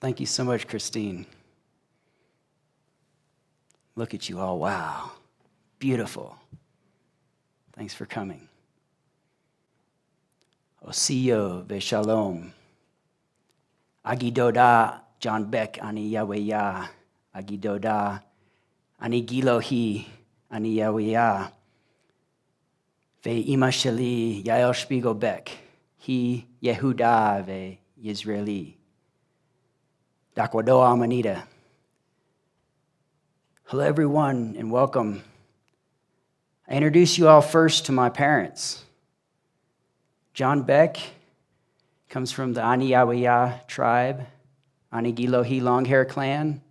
Thank you so much, Christine. Look at you all. Wow. Beautiful. Thanks for coming. Osiyo veshalom. Agidoda John Beck ani Yahweh. Agidoda ani Gilohi ani Yahweh. Ve ima sheli Yael Spiegel Beck. He Yehuda ve Yisraeli. Dakwado Amoneeta. Hello, everyone, and welcome. I introduce you all first to my parents. John Beck comes from the Ani Yahweh tribe, Ani Gilohi long hair clan.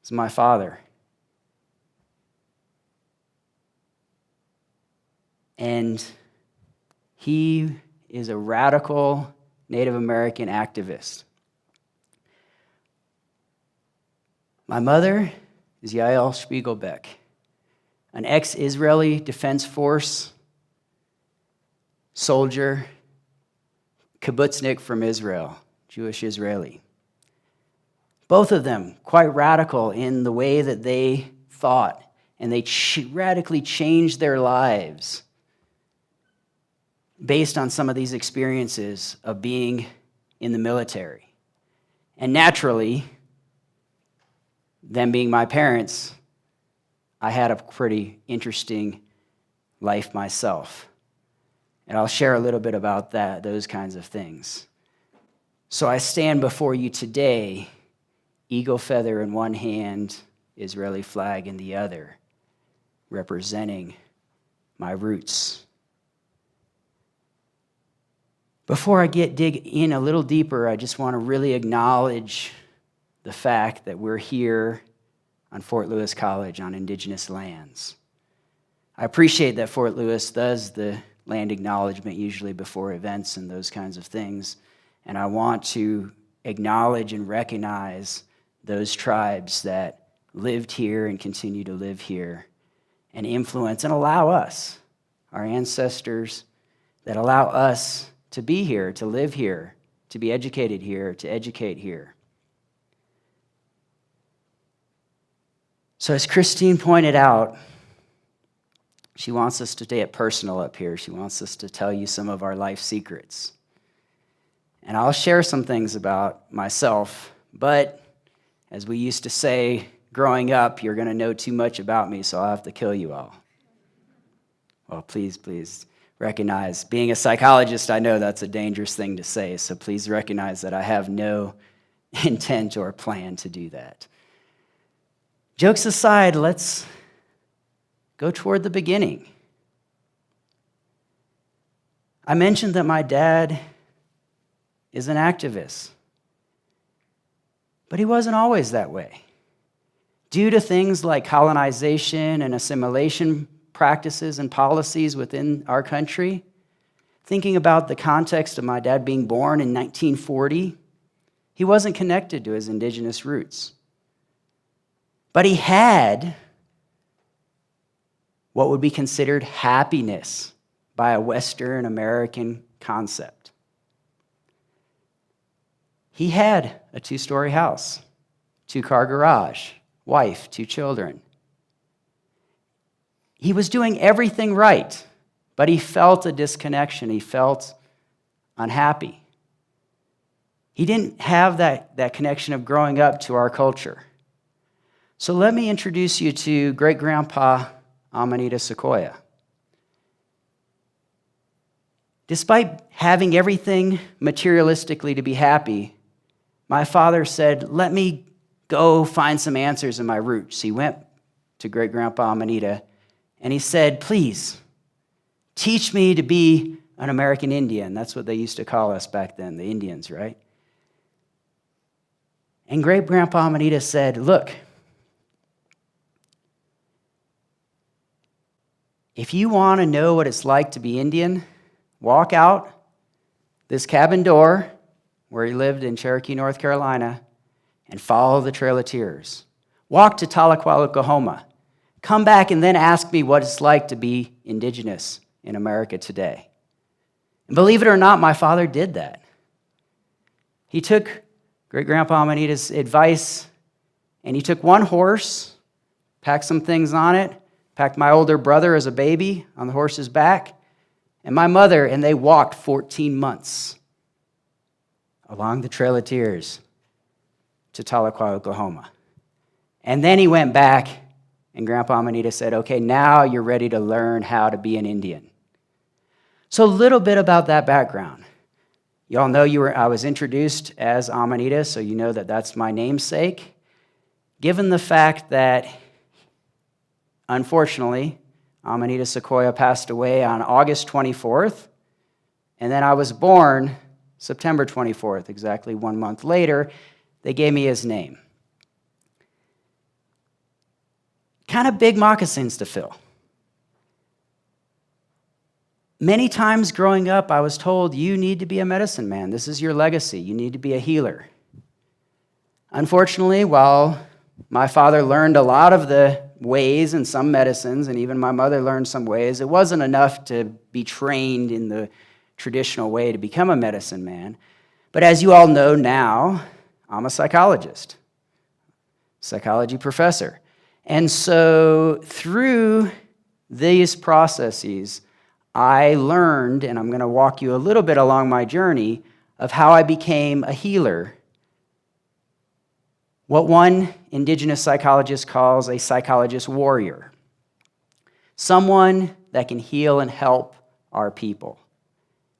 It's my father. And he is a radical Native American activist. My mother is Yael Spiegelbeck, an ex-Israeli Defense Force soldier, kibbutznik from Israel, Jewish Israeli. Both of them quite radical in the way that they thought, and they radically changed their lives based on some of these experiences of being in the military. And naturally, them being my parents, I had a pretty interesting life myself. And I'll share a little bit about those kinds of things. So I stand before you today, eagle feather in one hand, Israeli flag in the other, representing my roots. Before I dig in a little deeper, I just want to really acknowledge the fact that we're here on Fort Lewis College on Indigenous lands. I appreciate that Fort Lewis does the land acknowledgement usually before events and those kinds of things, and I want to acknowledge and recognize those tribes that lived here and continue to live here and influence and allow us, our ancestors, that allow us to be here, to live here, to be educated here, to educate here. So as Christine pointed out, she wants us to get personal up here. She wants us to tell you some of our life secrets. And I'll share some things about myself, but as we used to say growing up, you're going to know too much about me, so I'll have to kill you all. Well, please recognize, being a psychologist, I know that's a dangerous thing to say, so please recognize that I have no intent or plan to do that. Jokes aside, let's go toward the beginning. I mentioned that my dad is an activist, but he wasn't always that way. Due to things like colonization and assimilation practices and policies within our country, thinking about the context of my dad being born in 1940, he wasn't connected to his indigenous roots. But he had what would be considered happiness by a Western American concept. He had a 2-story house, 2-car garage, wife, 2 children. He was doing everything right, but he felt a disconnection. He felt unhappy. He didn't have that connection of growing up to our culture. So let me introduce you to great-grandpa Amoneeta Sequoia. Despite having everything materialistically to be happy, my father said, let me go find some answers in my roots. He went to great-grandpa Amoneeta, and he said, please, teach me to be an American Indian. That's what they used to call us back then, the Indians, right? And great-grandpa Amoneeta said, look, if you want to know what it's like to be Indian, walk out this cabin door where he lived in Cherokee, North Carolina, and follow the Trail of Tears. Walk to Tahlequah, Oklahoma. Come back and then ask me what it's like to be indigenous in America today. And believe it or not, my father did that. He took great-grandpa Amoneeta's advice, and he took one horse, packed some things on it, packed my older brother as a baby on the horse's back, and my mother, and they walked 14 months along the Trail of Tears to Tahlequah, Oklahoma. And then he went back, and Grandpa Amoneeta said, okay, now you're ready to learn how to be an Indian. So a little bit about that background. You all know I was introduced as Amoneeta, so you know that that's my namesake. Given the fact that, unfortunately, Amoneeta Sequoia passed away on August 24th, and then I was born September 24th, exactly 1 month later, they gave me his name. Kind of big moccasins to fill. Many times growing up, I was told, you need to be a medicine man. This is your legacy. You need to be a healer. Unfortunately, while my father learned a lot of the ways and some medicines, and even my mother learned some ways, it wasn't enough to be trained in the traditional way to become a medicine man. But as you all know now, I'm a psychologist, psychology professor. And so through these processes, I learned, and I'm going to walk you a little bit along my journey, of how I became a healer. What one indigenous psychologist calls a psychologist warrior. Someone that can heal and help our people,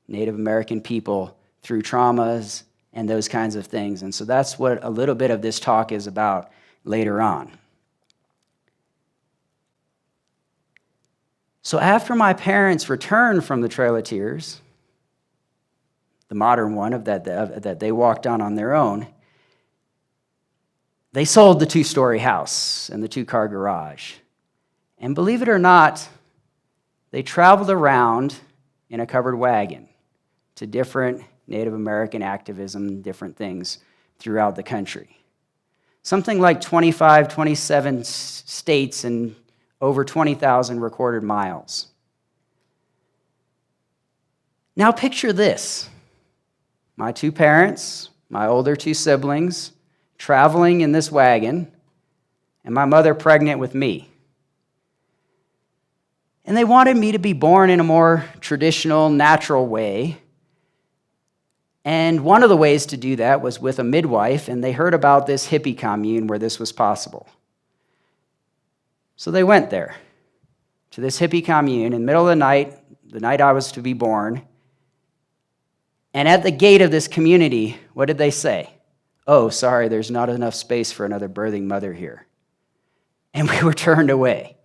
Native American people, through traumas and those kinds of things. And so that's what a little bit of this talk is about later on. So after my parents returned from the Trail of Tears, the modern one that they walked on their own, they sold the 2-story house and the 2-car garage. And believe it or not, they traveled around in a covered wagon to different Native American activism, different things throughout the country. Something like 25, 27 states and over 20,000 recorded miles. Now picture this. My 2 parents, my older 2 siblings, traveling in this wagon, and my mother pregnant with me. And they wanted me to be born in a more traditional, natural way. And one of the ways to do that was with a midwife, and they heard about this hippie commune where this was possible. So they went there to this hippie commune in the middle of the night I was to be born. And at the gate of this community, what did they say? Oh, sorry, there's not enough space for another birthing mother here. And we were turned away.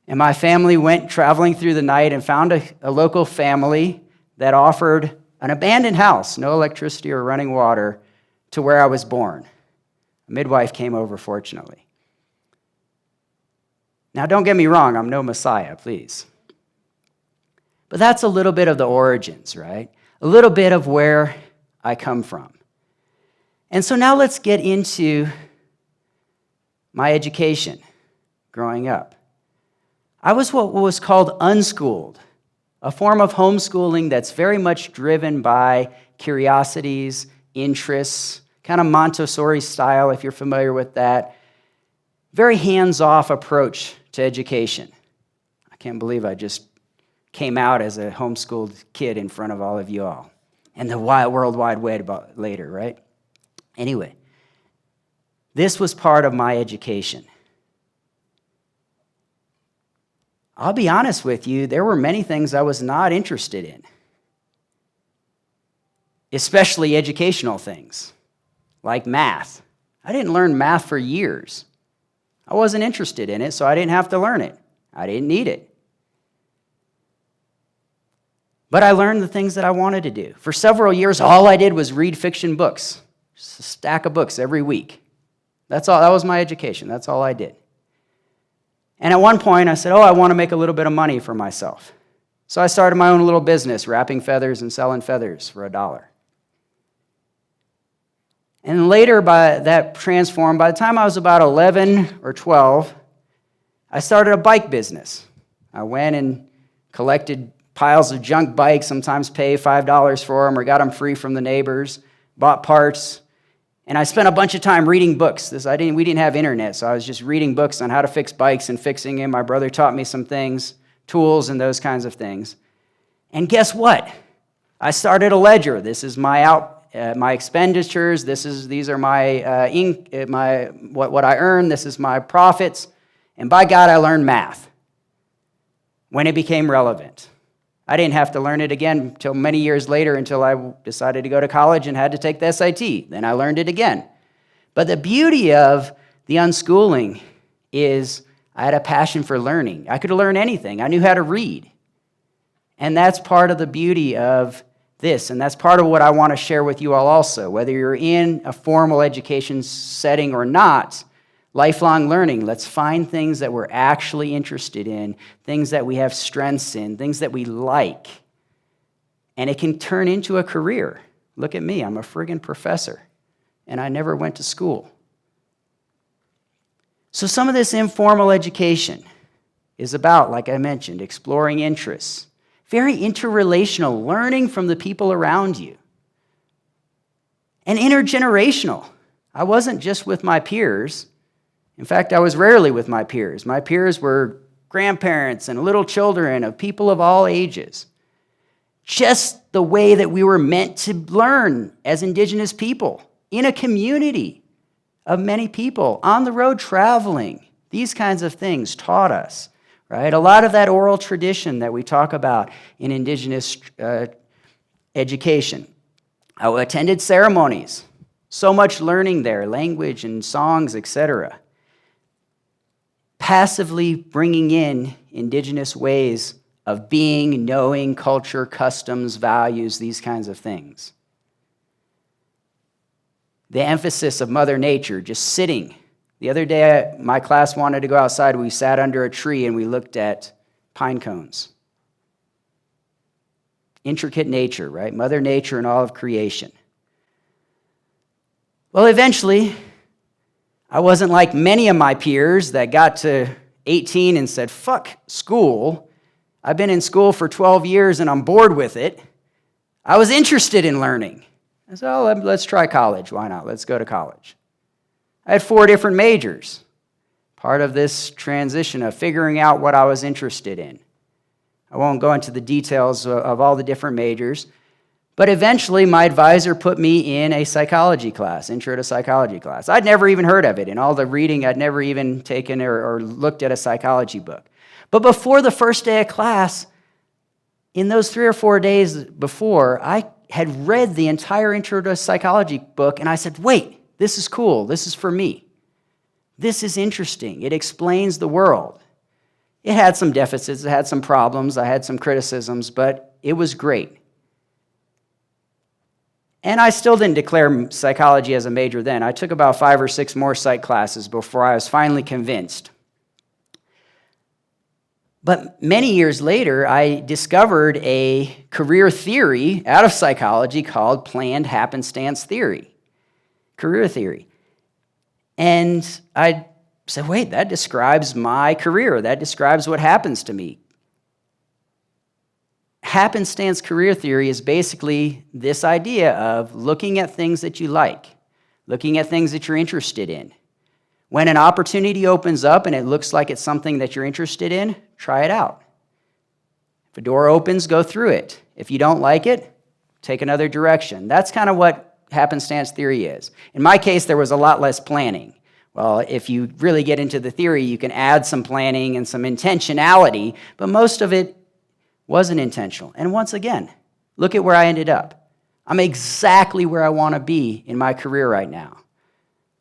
And my family went traveling through the night and found a local family that offered an abandoned house, no electricity or running water, to where I was born. A midwife came over, fortunately. Now, don't get me wrong, I'm no Messiah, please. But that's a little bit of the origins, right? A little bit of where I come from. And so now let's get into my education growing up. I was what was called unschooled, a form of homeschooling that's very much driven by curiosities, interests, kind of Montessori style, if you're familiar with that. Very hands-off approach to education. I can't believe I just came out as a homeschooled kid in front of all of you all. And the World Wide Web later, right? Anyway, this was part of my education. I'll be honest with you, there were many things I was not interested in, especially educational things, like math. I didn't learn math for years. I wasn't interested in it, so I didn't have to learn it. I didn't need it. But I learned the things that I wanted to do. For several years, all I did was read fiction books, just a stack of books every week. That's all. That was my education. That's all I did. And at one point, I said, I want to make a little bit of money for myself. So I started my own little business, wrapping feathers and selling feathers for $1. And later, that transformed. By the time I was about 11 or 12, I started a bike business. I went and collected piles of junk bikes, sometimes pay $5 for them or got them free from the neighbors, bought parts, And I spent a bunch of time reading books. We didn't have internet, so I was just reading books on how to fix bikes and fixing them. My brother taught me some things, tools and those kinds of things. And guess what? I started a ledger. This is my my expenditures. These are what I earn. This is my profits. And by God, I learned math when it became relevant. I didn't have to learn it again until many years later, until I decided to go to college and had to take the SAT. Then I learned it again. But the beauty of the unschooling is I had a passion for learning. I could learn anything. I knew how to read. And that's part of the beauty of this, and that's part of what I want to share with you all also. Whether you're in a formal education setting or not, lifelong learning, let's find things that we're actually interested in, things that we have strengths in, things that we like. And it can turn into a career. Look at me, I'm a friggin' professor, and I never went to school. So some of this informal education is about, like I mentioned, exploring interests. Very interrelational, learning from the people around you. And intergenerational. I wasn't just with my peers. In fact, I was rarely with my peers. My peers were grandparents and little children of people of all ages. Just the way that we were meant to learn as Indigenous people in a community of many people, on the road traveling. These kinds of things taught us. Right? A lot of that oral tradition that we talk about in Indigenous education. I attended ceremonies. So much learning there, language and songs, etc. Passively bringing in Indigenous ways of being, knowing, culture, customs, values, these kinds of things. The emphasis of Mother Nature, just sitting. The other day, my class wanted to go outside. We sat under a tree and we looked at pine cones. Intricate nature, right? Mother Nature and all of creation. Well, eventually, I wasn't like many of my peers that got to 18 and said, fuck school. I've been in school for 12 years and I'm bored with it. I was interested in learning. I said, oh, let's try college. Why not? Let's go to college. I had 4 different majors, part of this transition of figuring out what I was interested in. I won't go into the details of all the different majors, but eventually my advisor put me in a psychology class, intro to psychology class. I'd never even heard of it. In all the reading, I'd never even taken or looked at a psychology book. But before the first day of class, in those 3 or 4 days before, I had read the entire intro to psychology book, and I said, wait, this is cool. This is for me. This is interesting. It explains the world. It had some deficits. It had some problems. I had some criticisms, but it was great. And I still didn't declare psychology as a major then. I took about 5 or 6 more psych classes before I was finally convinced. But many years later, I discovered a career theory out of psychology called planned happenstance theory. Career theory. And I said, wait, that describes my career. That describes what happens to me. Happenstance career theory is basically this idea of looking at things that you like, looking at things that you're interested in. When an opportunity opens up and it looks like it's something that you're interested in, try it out. If a door opens, go through it. If you don't like it, take another direction. That's kind of what happenstance theory is. In my case, there was a lot less planning. Well, if you really get into the theory, you can add some planning and some intentionality, but most of it wasn't intentional. And once again, look at where I ended up. I'm exactly where I want to be in my career right now.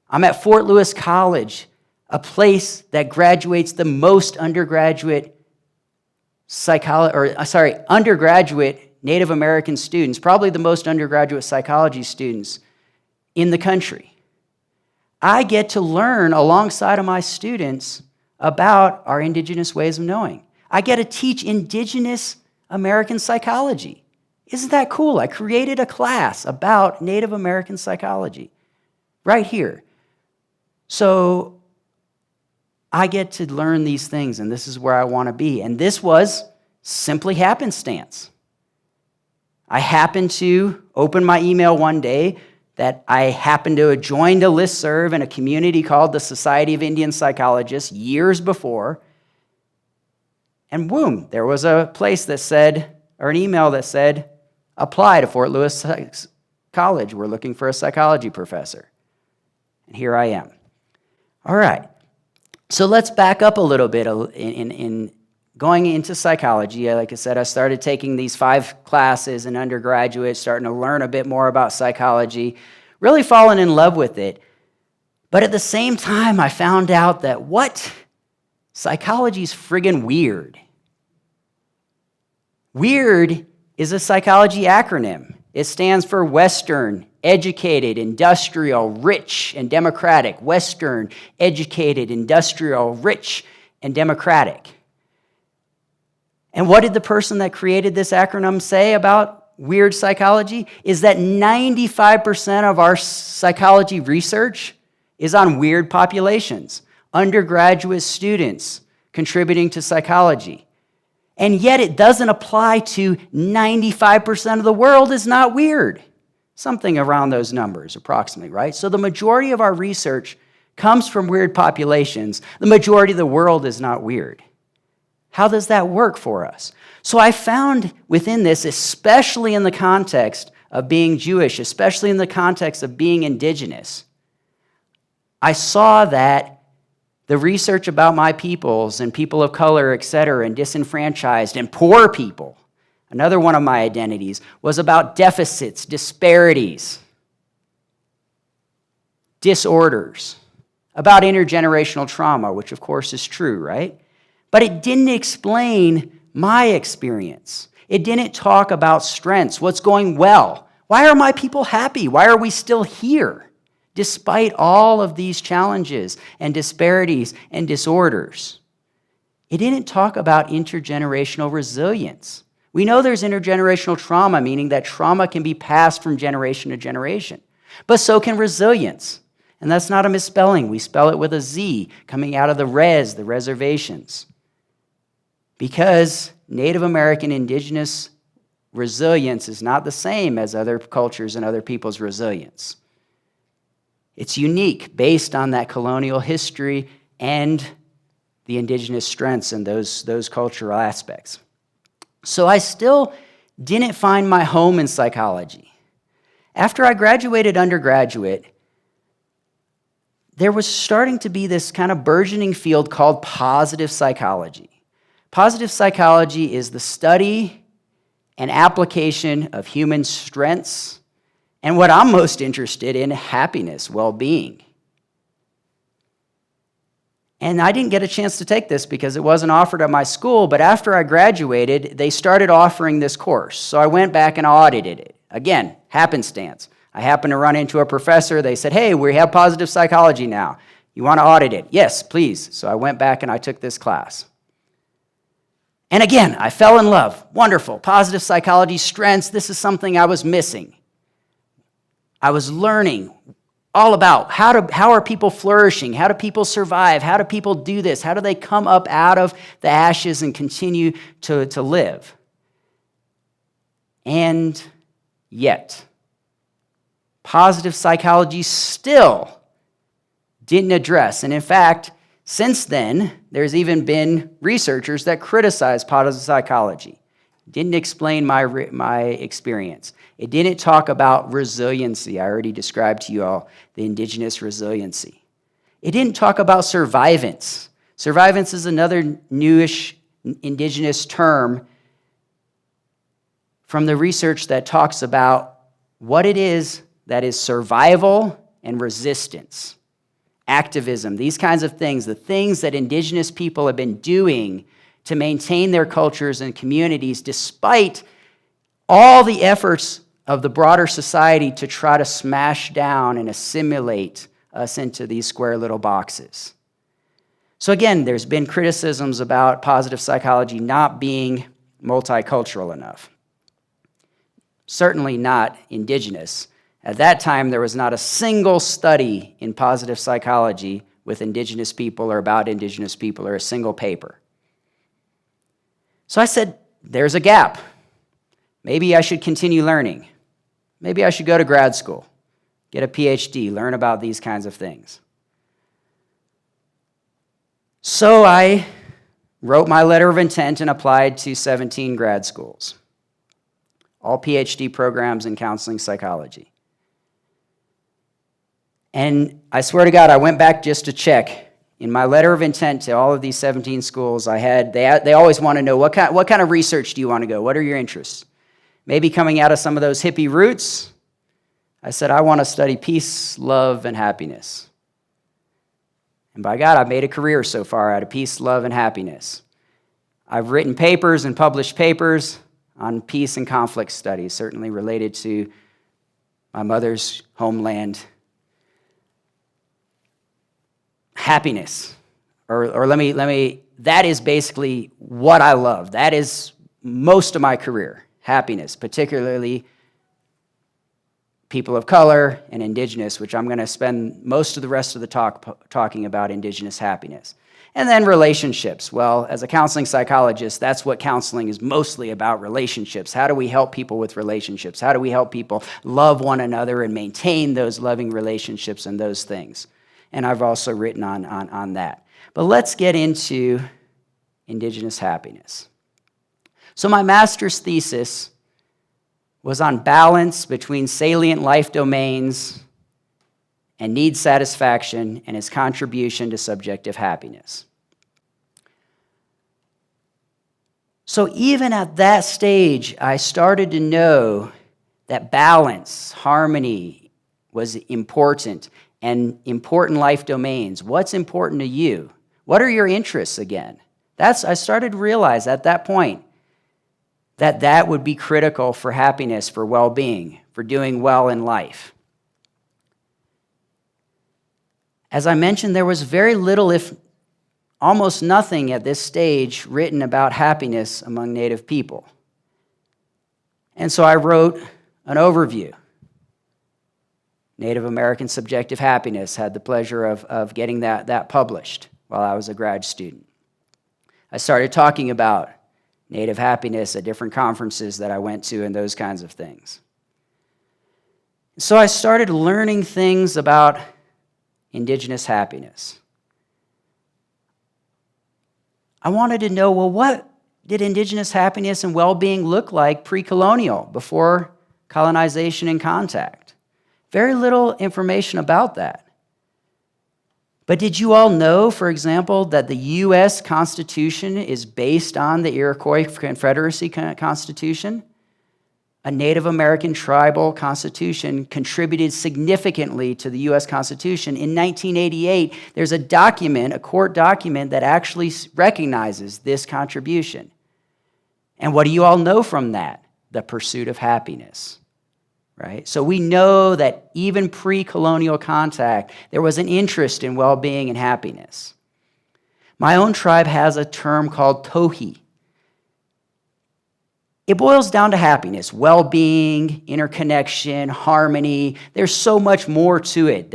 I'm at Fort Lewis College, a place that graduates the most undergraduate Native American students, probably the most undergraduate psychology students in the country. I get to learn alongside of my students about our Indigenous ways of knowing. I get to teach Indigenous American psychology. Isn't that cool? I created a class about Native American psychology right here. So I get to learn these things, and this is where I want to be. And this was simply happenstance. I happened to open my email one day that I happened to have joined a listserv in a community called the Society of Indian Psychologists years before. And boom, there was a place that said, or an email that said, apply to Fort Lewis College. We're looking for a psychology professor. And here I am. All right. So let's back up a little bit in going into psychology. Like I said, I started taking these 5 classes in undergraduate, starting to learn a bit more about psychology, really falling in love with it. But at the same time, I found out that psychology's friggin' weird. Weird is a psychology acronym. It stands for Western, educated, industrial, rich, and democratic. Western, educated, industrial, rich, and democratic. And what did the person that created this acronym say about weird psychology? Is that 95% of our psychology research is on weird populations, undergraduate students contributing to psychology. And yet it doesn't apply to 95% of the world is not weird. Something around those numbers, approximately, right? So the majority of our research comes from weird populations. The majority of the world is not weird. How does that work for us? So I found within this, especially in the context of being Jewish, especially in the context of being indigenous, I saw that the research about my peoples and people of color, et cetera, and disenfranchised and poor people, another one of my identities, was about deficits, disparities, disorders, about intergenerational trauma, which of course is true, right? But it didn't explain my experience. It didn't talk about strengths, what's going well. Why are my people happy? Why are we still here, despite all of these challenges and disparities and disorders? It didn't talk about intergenerational resilience. We know there's intergenerational trauma, meaning that trauma can be passed from generation to generation. But so can resilience. And that's not a misspelling. We spell it with a Z, coming out of the reservations. Because Native American indigenous resilience is not the same as other cultures and other people's resilience. It's unique based on that colonial history and the indigenous strengths and those cultural aspects. So I still didn't find my home in psychology. After I graduated undergraduate, there was starting to be this kind of burgeoning field called positive psychology. Positive psychology is the study and application of human strengths and what I'm most interested in, happiness, well-being. And I didn't get a chance to take this because it wasn't offered at my school, but after I graduated, they started offering this course. So I went back and audited it. Again, happenstance. I happened to run into a professor. They said, hey, we have positive psychology now. You want to audit it? Yes, please. So I went back and I took this class. And again, I fell in love. Wonderful. Positive psychology, strengths. This is something I was missing. I was learning all about how are people flourishing? How do people survive? How do people do this? How do they come up out of the ashes and continue to live? And yet, positive psychology still didn't address. And in fact, since then, there's even been researchers that criticize positive psychology. Didn't explain my experience. It didn't talk about resiliency. I already described to you all the indigenous resiliency. It didn't talk about survivance. Survivance is another newish indigenous term from the research that talks about what it is that is survival and resistance. Activism, these kinds of things, the things that indigenous people have been doing to maintain their cultures and communities despite all the efforts of the broader society to try to smash down and assimilate us into these square little boxes. So again, there's been criticisms about positive psychology not being multicultural enough. Certainly not indigenous. At that time, there was not a single study in positive psychology with indigenous people or about indigenous people or a single paper. So I said, there's a gap. Maybe I should continue learning. Maybe I should go to grad school, get a PhD, learn about these kinds of things. So I wrote my letter of intent and applied to 17 grad schools, all PhD programs in counseling psychology. And I swear to God, I went back just to check. In my letter of intent to all of these 17 schools, they always want to know, what kind of research do you want to go? What are your interests? Maybe coming out of some of those hippie roots, I said, I want to study peace, love, and happiness. And by God, I've made a career so far out of peace, love, and happiness. I've written papers and published papers on peace and conflict studies, certainly related to my mother's homeland. Happiness, or let me, that is basically what I love. That is most of my career, happiness, particularly people of color and indigenous, which I'm going to spend most of the rest of the talk talking about indigenous happiness. And then relationships. Well, as a counseling psychologist, that's what counseling is mostly about, relationships. How do we help people with relationships? How do we help people love one another and maintain those loving relationships and those things? And I've also written on that. But let's get into indigenous happiness. So my master's thesis was on balance between salient life domains and need satisfaction and its contribution to subjective happiness. So even at that stage, I started to know that balance, harmony was important, and important life domains. What's important to you? What are your interests again? I started to realize at that point that would be critical for happiness, for well-being, for doing well in life. As I mentioned, there was very little, if almost nothing at this stage, written about happiness among Native people. And so I wrote an overview. Native American Subjective Happiness, had the pleasure of getting that published while I was a grad student. I started talking about Native happiness at different conferences that I went to and those kinds of things. So I started learning things about indigenous happiness. I wanted to know, well, what did indigenous happiness and well-being look like pre-colonial, before colonization and contact? Very little information about that. But did you all know, for example, that the U.S. Constitution is based on the Iroquois Confederacy Constitution? A Native American tribal constitution contributed significantly to the U.S. Constitution. In 1988, there's a document, a court document, that actually recognizes this contribution. And what do you all know from that? The pursuit of happiness. Right? So we know that even pre-colonial contact, there was an interest in well-being and happiness. My own tribe has a term called tohi. It boils down to happiness, well-being, interconnection, harmony. There's so much more to it.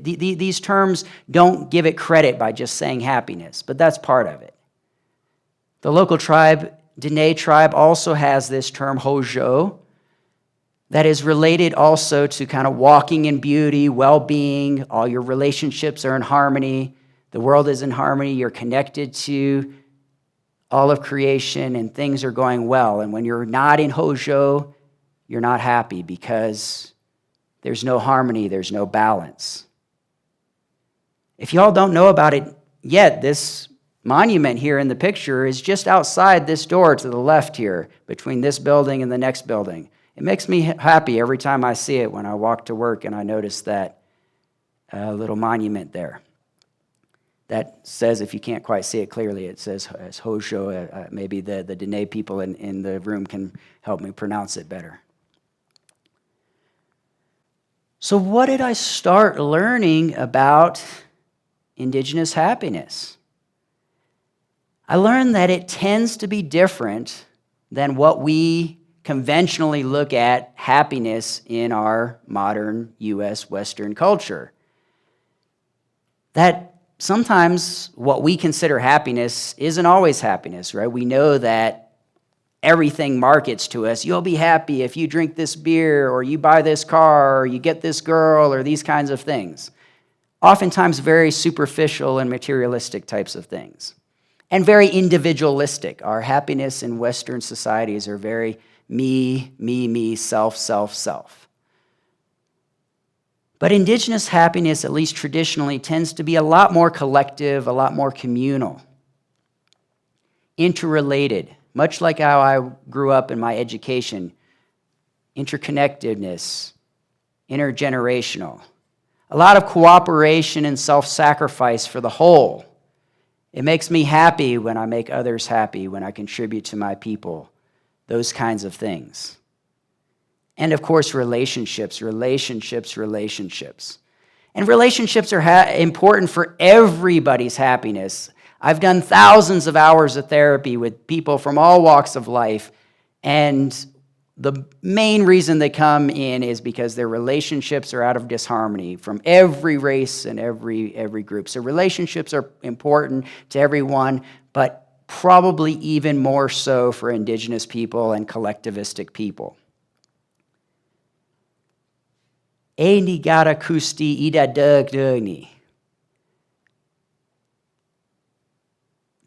These terms don't give it credit by just saying happiness, but that's part of it. The local tribe, Dene tribe, also has this term hojo, that is related also to kind of walking in beauty, well-being. All your relationships are in harmony. The world is in harmony. You're connected to all of creation, and things are going well. And when you're not in Hojo, you're not happy because there's no harmony, there's no balance. If y'all don't know about it yet, this monument here in the picture is just outside this door to the left here, between this building and the next building. It makes me happy every time I see it when I walk to work and I notice that little monument there. That says, if you can't quite see it clearly, it says Hojo. Maybe the Dene people in the room can help me pronounce it better. So what did I start learning about indigenous happiness? I learned that it tends to be different than what we conventionally look at happiness in our modern U.S. Western culture. That sometimes what we consider happiness isn't always happiness, right? We know that everything markets to us. You'll be happy if you drink this beer, or you buy this car, or you get this girl, or these kinds of things. Oftentimes very superficial and materialistic types of things. And very individualistic. Our happiness in Western societies are very me, self, self, self. But indigenous happiness, at least traditionally, tends to be a lot more collective, a lot more communal, interrelated, much like how I grew up in my education, interconnectedness, intergenerational, a lot of cooperation and self-sacrifice for the whole. It makes me happy when I make others happy, when I contribute to my people, those kinds of things. And of course, relationships. And relationships are important for everybody's happiness. I've done thousands of hours of therapy with people from all walks of life, and the main reason they come in is because their relationships are out of disharmony from every race and every group. So relationships are important to everyone, but probably even more so for indigenous people and collectivistic people.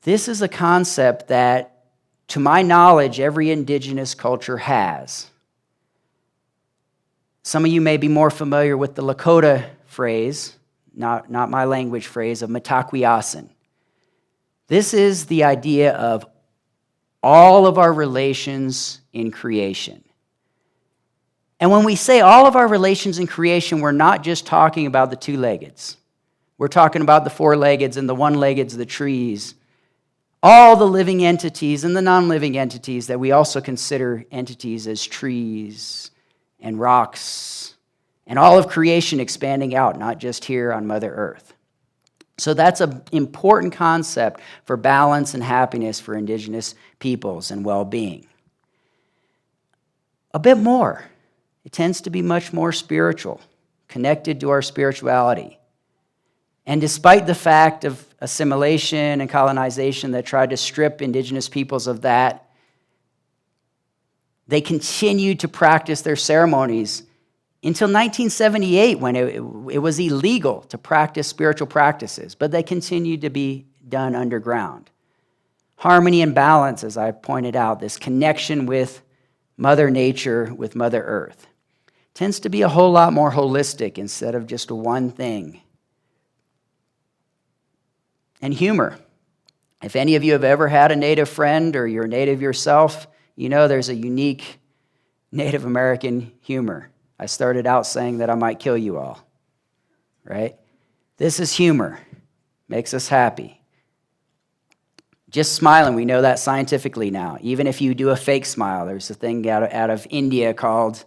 This is a concept that, to my knowledge, every indigenous culture has. Some of you may be more familiar with the Lakota phrase, not my language phrase, of Mitakuye. This is the idea of all of our relations in creation. And when we say all of our relations in creation, we're not just talking about the two-leggeds. We're talking about the four-leggeds and the one-leggeds, the trees, all the living entities and the non-living entities that we also consider entities as trees and rocks, and all of creation expanding out, not just here on Mother Earth. So that's an important concept for balance and happiness for indigenous peoples and well-being. A bit more. It tends to be much more spiritual, connected to our spirituality. And despite the fact of assimilation and colonization that tried to strip indigenous peoples of that, they continued to practice their ceremonies until 1978, when it was illegal to practice spiritual practices, but they continued to be done underground. Harmony and balance, as I pointed out, this connection with Mother Nature, with Mother Earth, tends to be a whole lot more holistic instead of just one thing. And humor. If any of you have ever had a Native friend or you're a Native yourself, you know there's a unique Native American humor. I started out saying that I might kill you all, right? This is humor. Makes us happy. Just smiling, we know that scientifically now. Even if you do a fake smile, there's a thing out of India called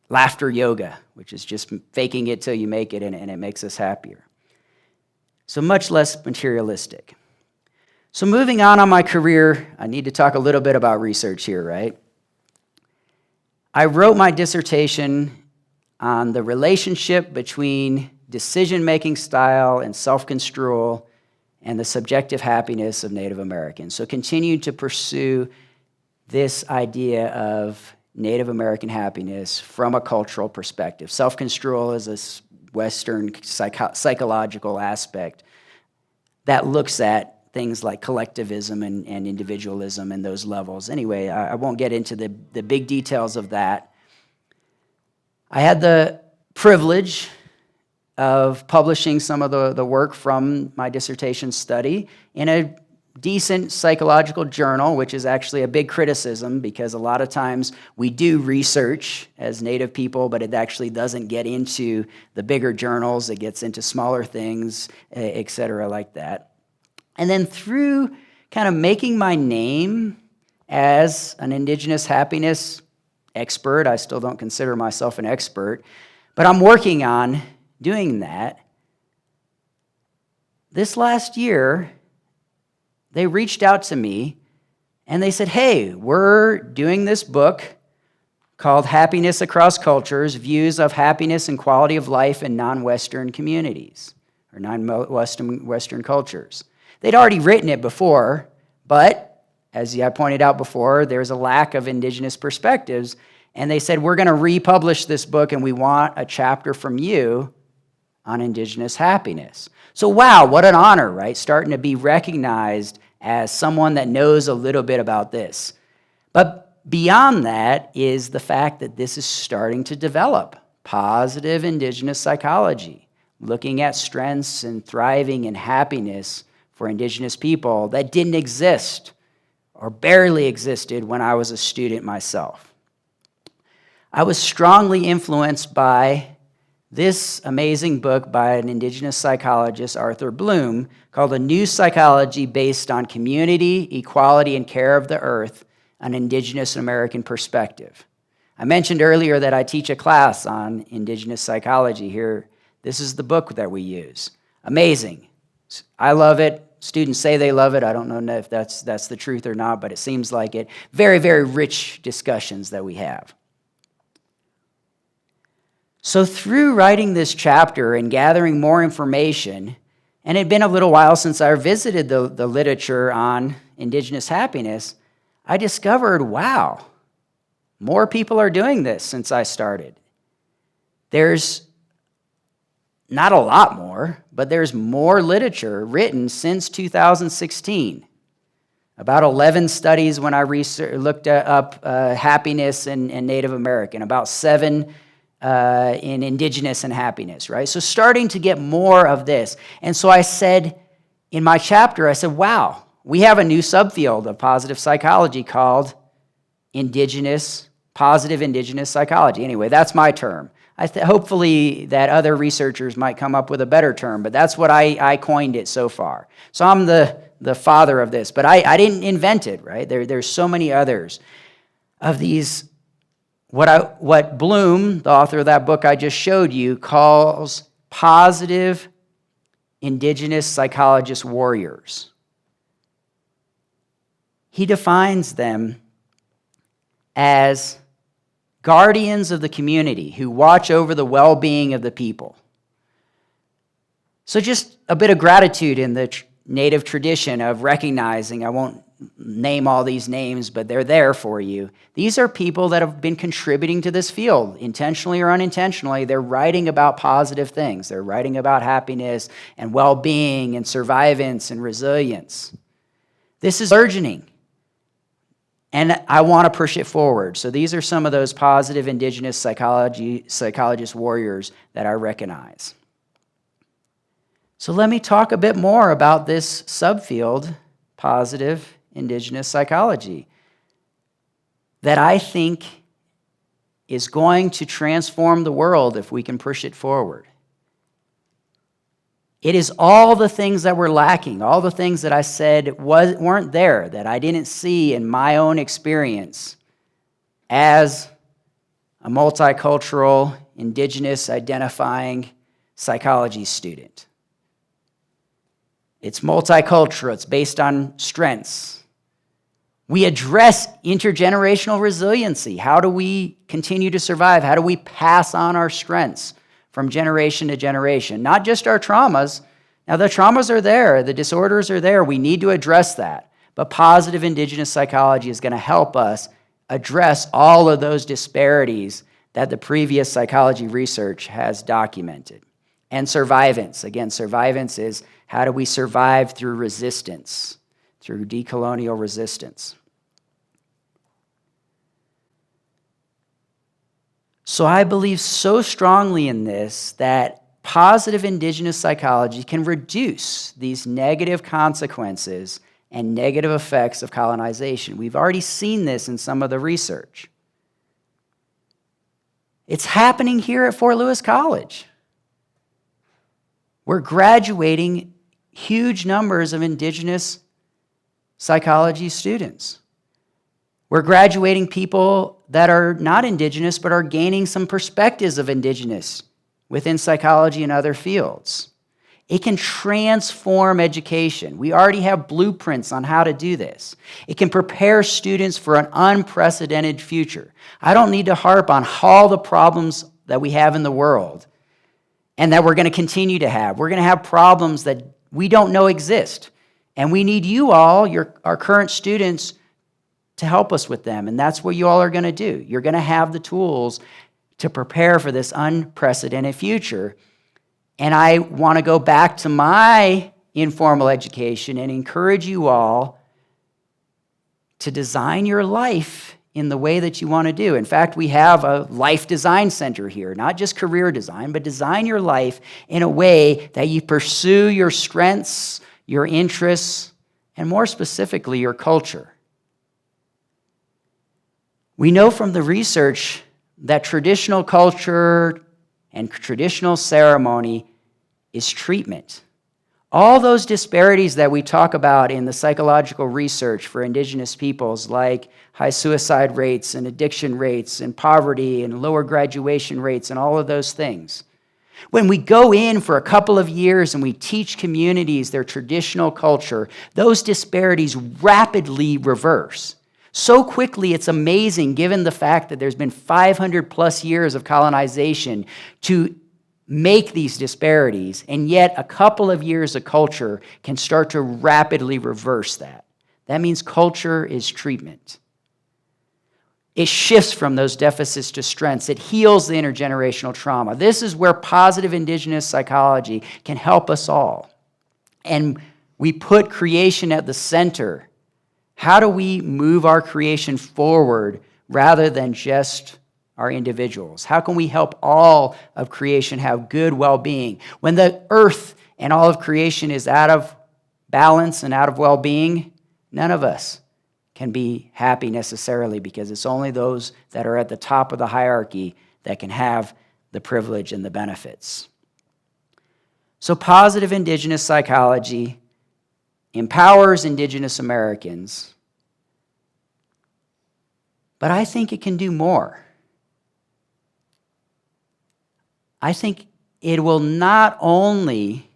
laughter yoga, which is just faking it till you make it, and it makes us happier. So much less materialistic. So moving on my career, I need to talk a little bit about research here, right? I wrote my dissertation on the relationship between decision-making style and self-construal and the subjective happiness of Native Americans. So continue to pursue this idea of Native American happiness from a cultural perspective. Self-construal is a Western psychological aspect that looks at things like collectivism and individualism and those levels. Anyway, I won't get into the big details of that. I had the privilege of publishing some of the work from my dissertation study in a decent psychological journal, which is actually a big criticism because a lot of times we do research as Native people, but it actually doesn't get into the bigger journals. It gets into smaller things, et cetera, like that. And then through kind of making my name as an indigenous happiness expert, I still don't consider myself an expert, but I'm working on doing that. This last year, they reached out to me and they said, hey, we're doing this book called Happiness Across Cultures, Views of Happiness and Quality of Life in Non-Western Communities, or non-Western cultures. They'd already written it before, but as I pointed out before, there's a lack of Indigenous perspectives. And they said, we're going to republish this book, and we want a chapter from you on Indigenous happiness. So wow, what an honor, right? Starting to be recognized as someone that knows a little bit about this. But beyond that is the fact that this is starting to develop positive Indigenous psychology, looking at strengths and thriving and happiness for Indigenous people that didn't exist or barely existed when I was a student myself. I was strongly influenced by this amazing book by an Indigenous psychologist, Arthur Bloom, called A New Psychology Based on Community, Equality, and Care of the Earth, an Indigenous American Perspective. I mentioned earlier that I teach a class on Indigenous psychology here. This is the book that we use. Amazing. I love it. Students say they love it. I don't know if that's the truth or not, but it seems like it. Very, very rich discussions that we have. So through writing this chapter and gathering more information, and it had been a little while since I visited the literature on Indigenous happiness, I discovered, wow, more people are doing this since I started. There's not a lot more, but there's more literature written since 2016. About 11 studies when I looked up happiness and Native American, about 7 in Indigenous and happiness, right? So starting to get more of this. And so I said in my chapter, I said, wow, we have a new subfield of positive psychology called Positive Indigenous Psychology. Anyway, that's my term. Hopefully that other researchers might come up with a better term, but that's what I coined it so far. So I'm the father of this, but I didn't invent it, right? There's so many others of these. What Bloom, the author of that book I just showed you, calls positive Indigenous psychologist warriors. He defines them as guardians of the community who watch over the well-being of the people. So just a bit of gratitude in the Native tradition of recognizing, I won't name all these names, but they're there for you. These are people that have been contributing to this field, intentionally or unintentionally. They're writing about positive things. They're writing about happiness and well-being and survivance and resilience. This is burgeoning, and I want to push it forward. So these are some of those positive Indigenous psychologist warriors that I recognize. So let me talk a bit more about this subfield, positive Indigenous psychology, that I think is going to transform the world if we can push it forward. It is all the things that were lacking, all the things that I said weren't there, that I didn't see in my own experience as a multicultural, Indigenous identifying psychology student. It's multicultural. It's based on strengths. We address intergenerational resiliency. How do we continue to survive? How do we pass on our strengths from generation to generation? Not just our traumas. Now, the traumas are there. The disorders are there. We need to address that. But positive Indigenous psychology is going to help us address all of those disparities that the previous psychology research has documented. And survivance. Again, survivance is how do we survive through resistance, through decolonial resistance. So I believe so strongly in this that positive Indigenous psychology can reduce these negative consequences and negative effects of colonization. We've already seen this in some of the research. It's happening here at Fort Lewis College. We're graduating huge numbers of Indigenous psychology students. We're graduating people that are not Indigenous, but are gaining some perspectives of Indigenous within psychology and other fields. It can transform education. We already have blueprints on how to do this. It can prepare students for an unprecedented future. I don't need to harp on all the problems that we have in the world and that we're going to continue to have. We're going to have problems that we don't know exist. And we need you all, our current students, to help us with them. And that's what you all are going to do. You're going to have the tools to prepare for this unprecedented future. And I want to go back to my informal education and encourage you all to design your life in the way that you want to do. In fact, we have a life design center here, not just career design, but design your life in a way that you pursue your strengths, your interests, and more specifically, your culture. We know from the research that traditional culture and traditional ceremony is treatment. All those disparities that we talk about in the psychological research for Indigenous peoples, like high suicide rates and addiction rates and poverty and lower graduation rates and all of those things. When we go in for a couple of years and we teach communities their traditional culture, those disparities rapidly reverse. So quickly, it's amazing given the fact that there's been 500 plus years of colonization to make these disparities, and yet a couple of years of culture can start to rapidly reverse that. That means culture is treatment. It shifts from those deficits to strengths. It heals the intergenerational trauma. This is where positive Indigenous psychology can help us all. And we put creation at the center. How do we move our creation forward rather than just our individuals? How can we help all of creation have good well-being? When the earth and all of creation is out of balance and out of well-being, none of us can be happy necessarily, because it's only those that are at the top of the hierarchy that can have the privilege and the benefits. So positive Indigenous psychology empowers Indigenous Americans, but I think it can do more. I think it will not only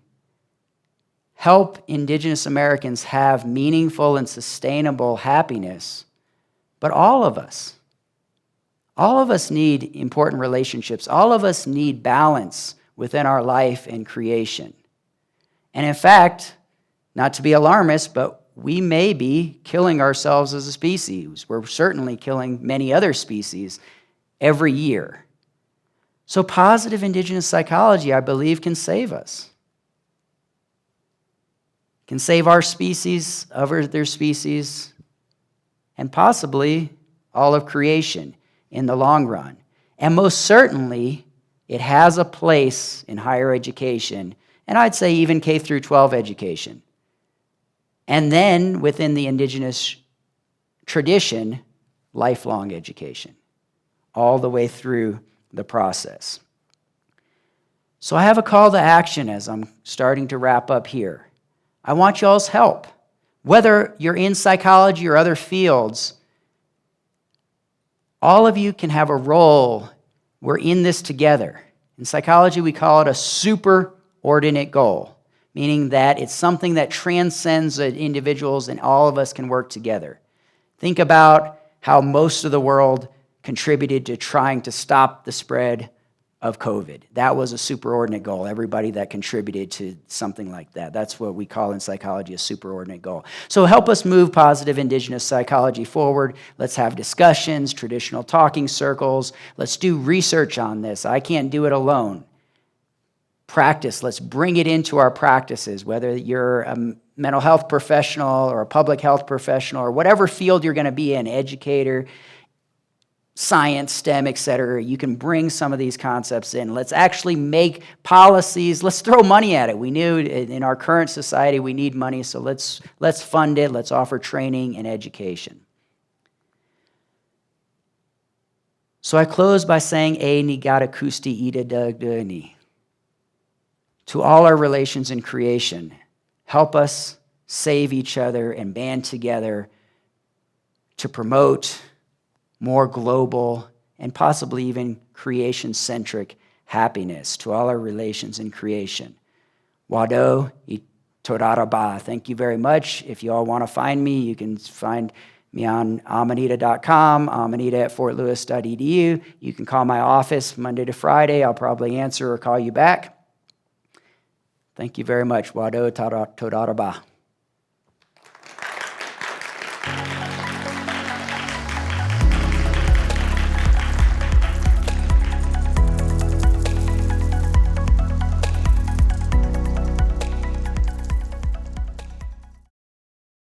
help Indigenous Americans have meaningful and sustainable happiness, but all of us. All of us need important relationships. All of us need balance within our life and creation. And in fact, not to be alarmist, but we may be killing ourselves as a species. We're certainly killing many other species every year. So positive Indigenous psychology, I believe, can save us. Can save our species, other species, and possibly all of creation in the long run. And most certainly, it has a place in higher education, and I'd say even K through 12 education. And then within the Indigenous tradition, lifelong education, all the way through the process. So I have a call to action as I'm starting to wrap up here. I want y'all's help. Whether you're in psychology or other fields, all of you can have a role. We're in this together. In psychology, we call it a superordinate goal, meaning that it's something that transcends individuals and all of us can work together. Think about how most of the world contributed to trying to stop the spread of COVID. That was a superordinate goal. Everybody that contributed to something like that. That's what we call in psychology a superordinate goal. So help us move positive Indigenous psychology forward. Let's have discussions, traditional talking circles. Let's do research on this. I can't do it alone. Practice. Let's bring it into our practices, whether you're a mental health professional or a public health professional or whatever field you're going to be in, educator, science, STEM, et cetera. You can bring some of these concepts in. Let's actually make policies. Let's throw money at it. We knew in our current society we need money, so let's fund it. Let's offer training and education. So I close by saying, E nigata kusti ida dagdani. To all our relations in creation, help us save each other and band together to promote more global and possibly even creation-centric happiness to all our relations in creation. Wado I todaraba. Thank you very much. If you all want to find me, you can find me on Amoneeta.com, Amoneeta@fortlewis.edu. You can call my office Monday to Friday. I'll probably answer or call you back. Thank you very much. Wado todaraba.